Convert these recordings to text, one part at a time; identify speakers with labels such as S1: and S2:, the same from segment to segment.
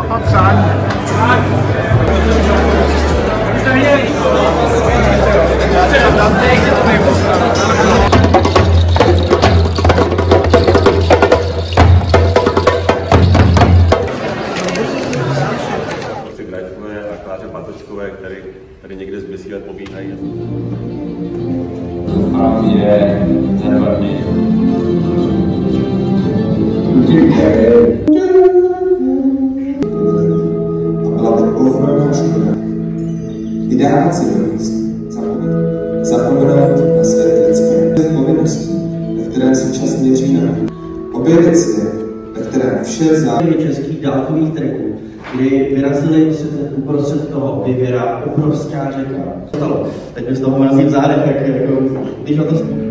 S1: a přání.
S2: Grajfové a Kláře Patočkové, který někde z Bysílet pobíhají.
S3: A je západný.
S4: A byla to ohromná škoda. Vydávat si do míst, zapomenout na své lidské povinnosti, ve kterém se čas měří na objevit svět, ve kterém vše záleží.
S5: Českých dálkových treků, kdy vyrazili uprostřed toho vyvěra obrovská řeka. Teď mi z toho mrazí v zádech, jako když na to...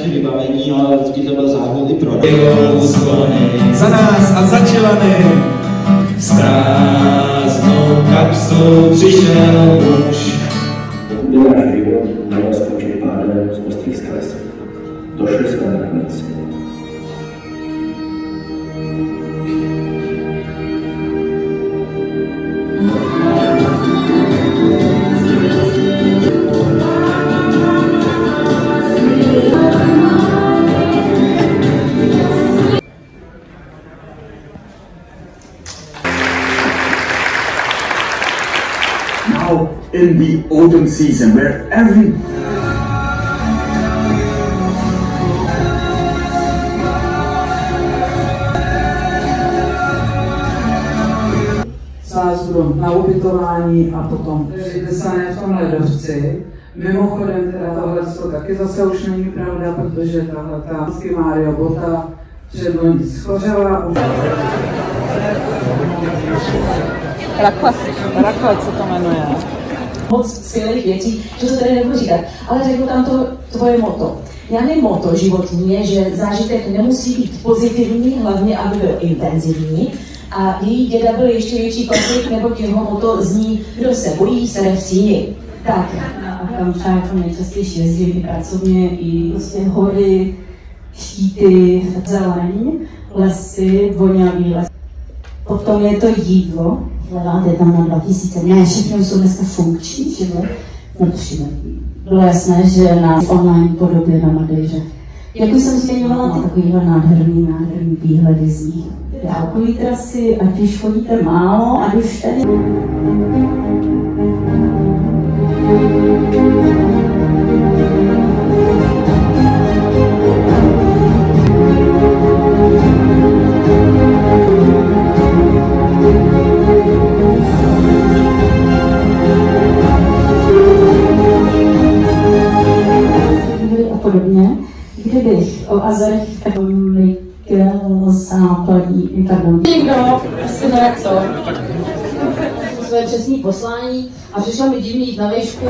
S3: Vybavení, ale vždycky to byl záhody pro
S6: za nás a za Čilany. S prázdnou kapsou přišel muž.
S3: Byl náš život měl skončit pádem z ostrých skales. Došli jsme na konec.
S7: Now in the autumn season where every
S8: sázdu na ubytování a potom vysané v tom ledovci. Mimochodem teda tohle to taky zase už není pravda, protože tahle má robota předloni schořela už.
S9: Rakva, co to jmenuje.
S10: Moc skvělých věcí, že se tady nebudu říkat, ale řeknu tam to tvoje motto. Já nevím, motto životní je, že zážitek nemusí být pozitivní, hlavně aby byl intenzivní. A její děda byl ještě větší klasik, nebo jeho motto zní, kdo se bojí, se v síni. Tak.
S9: Tam třeba jako nejčastější jezdím i pracovně, i prostě hory, štíty, zeleň, lesy, vonavý les. Potom je to jídlo, hledáte tam na 2000, ne, všechno jsou dneska funkční, že jo? Bylo jasné, že na online podobě na Madejře. Jak už jsem zmiňovala, ty takovýhle nádherný výhledy z ní. Dálkový trasy, ať už chodíte málo, ať už tady... Podobně, kdybych o Azorech tak západní, pardon.
S10: Někdo, asi ne, co? Své přesné poslání a přišlo mi divný jít na výšku.